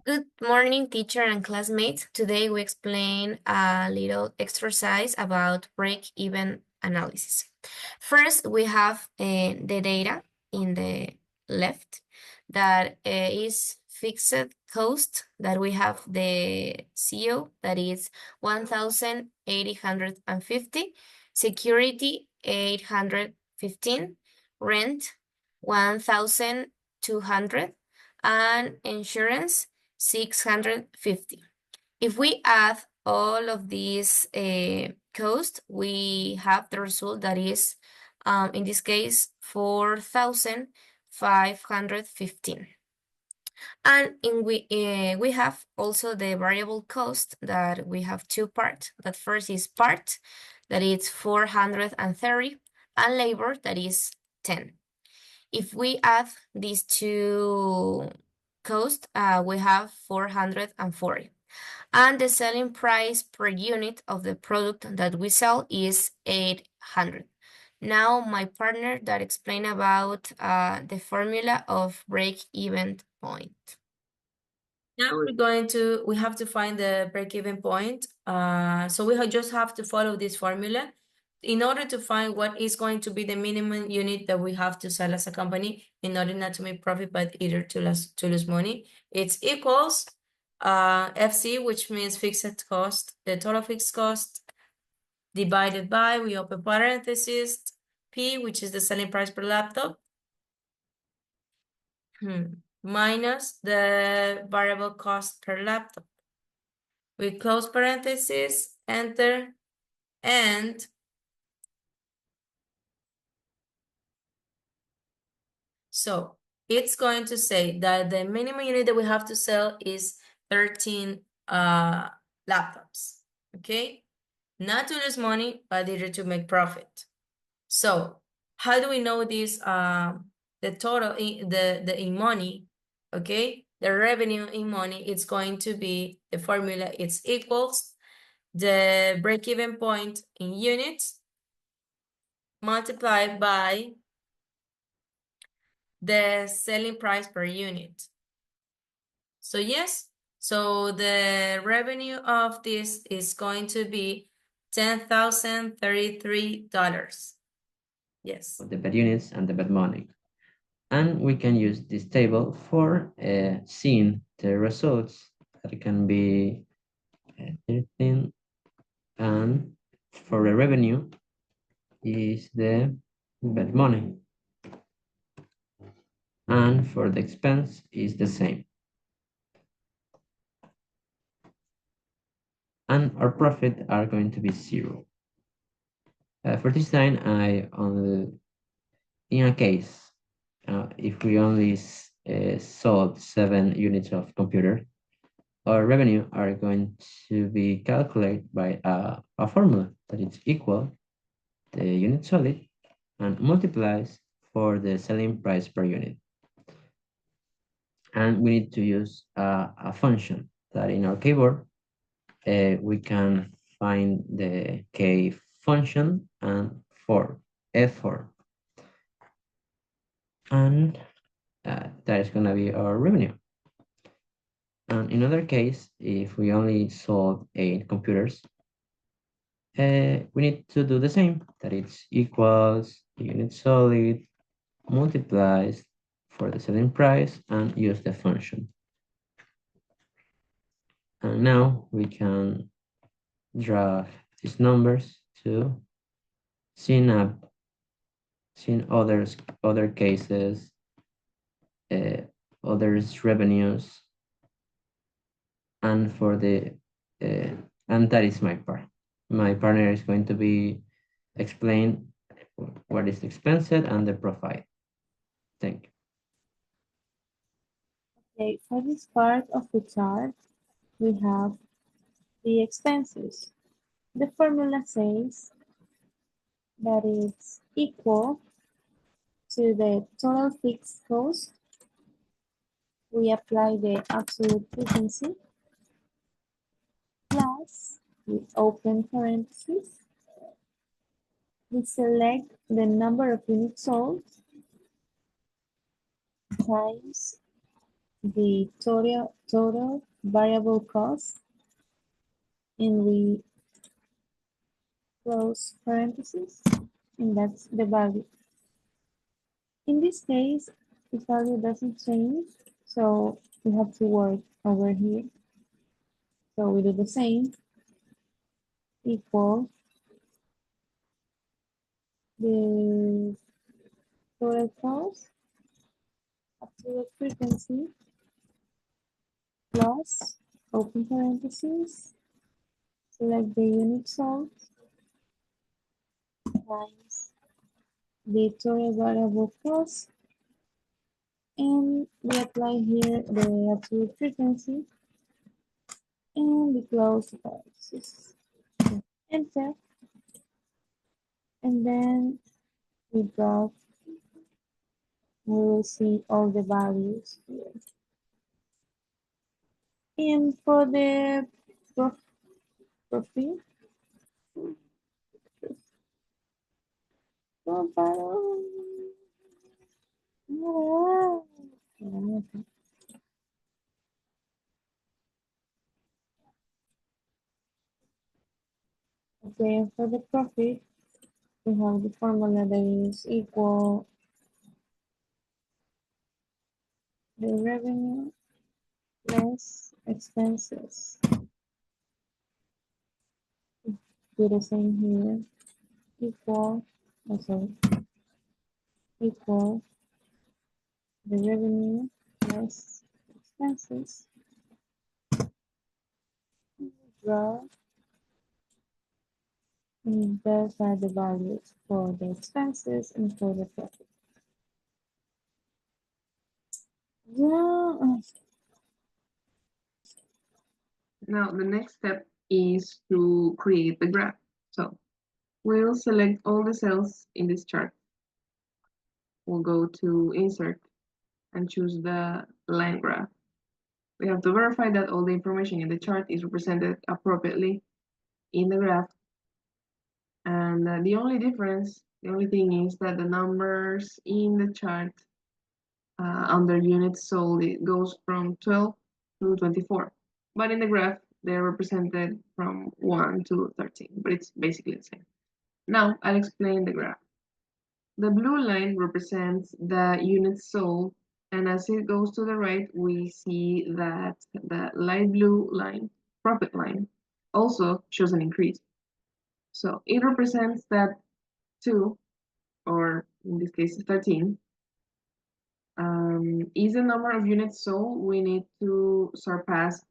Good morning, teacher and classmates. Today we explain a little exercise about break-even analysis. First, we have the data in the left that is fixed cost, that we have the CO that is 1,850, security 815, rent 1,200, and insurance 650. If we add all of these costs, we have the result that is, in this case, 4,515. And we have also the variable cost that we have two parts. That first is part, that is 430, and labor, that is 10. If we add these two costs, we have 440. And the selling price per unit of the product that we sell is 800. Now my partner that explain about the formula of break-even point. Now we have to find the break-even point. So we just have to follow this formula in order to find what is going to be the minimum unit that we have to sell as a company in order not to make profit, but either to lose money. It's equals FC, which means fixed cost, the total fixed cost, divided by, we open parentheses, P, which is the selling price per laptop, minus the variable cost per laptop. We close parentheses, enter, and so it's going to say that the minimum unit that we have to sell is 13 laptops, okay? Not to lose money, but either to make profit. So how do we know this, the total, in money, okay? The revenue in money, it's going to be, the formula, it's equals the break-even point in units multiplied by the selling price per unit. So yes, so the revenue of this is going to be $10,033. Yes. The bed units and the bed money. And we can use this table for seeing the results that can be 13, and for the revenue is the bed money, and for the expense is the same. And our profit are going to be 0. For this time, in a case, if we only sold 7 units of computer, our revenue are going to be calculated by a formula that is equal the unit sold and multiplies for the selling price per unit. And we need to use a function that in our keyboard we can find the k function and f4, and that is going to be our revenue. And in other case, if we only sold 8 computers, we need to do the same, that it's equals unit sold multiplies for the selling price and use the function. And now we can draw these numbers to seeing other cases, others revenues, and for the and that is my part. My partner is going to be explain what is expense and the profit. Thank you. Okay, for this part of the chart, we have the expenses. The formula says that it's equal to the total fixed cost. We apply the absolute frequency plus, we open parentheses, we select the number of units sold times the total variable cost, and we close parentheses, and that's the value. In this case, the value doesn't change, so we have to work over here. So we do the same, equal the total cost up to the frequency plus open parentheses, select the unit sold times the total variable cost, and we apply here the absolute frequency and we close the parentheses. Enter, and then we drop, we will see all the values here. And for the profit, okay, for the profit, we have the formula that is equal the revenue less expenses. Do the same here. Equal, equal the revenue less expenses. Draw, and those are the values for the expenses and for the profit. Yeah. Now, the next step is to create the graph. So we'll select all the cells in this chart. We'll go to Insert and choose the line graph. We have to verify that all the information in the chart is represented appropriately in the graph. And the only thing is that the numbers in the chart under units sold, it goes from 12 to 24. But in the graph, they're represented from 1 to 13, but it's basically the same. Now, I'll explain the graph. The blue line represents the units sold, and as it goes to the right, we see that the light blue line, profit line, also shows an increase. So it represents that 2, or in this case 13, is the number of units sold we need to surpass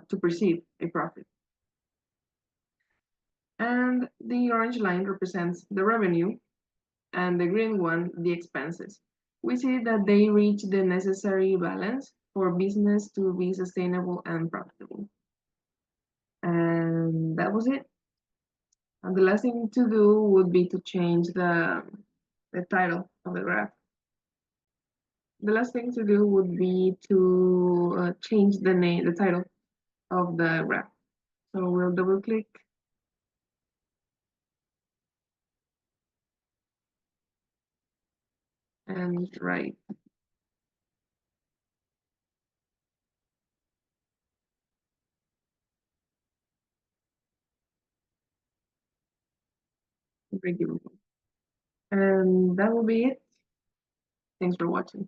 to perceive a profit. And the orange line represents the revenue, and the green one, the expenses. We see that they reach the necessary balance for business to be sustainable and profitable. And that was it. And the last thing to do would be to change the title of the graph. The last thing to do would be to change the title of the graph. So we'll double click. And write break-even point. And that will be it. Thanks for watching.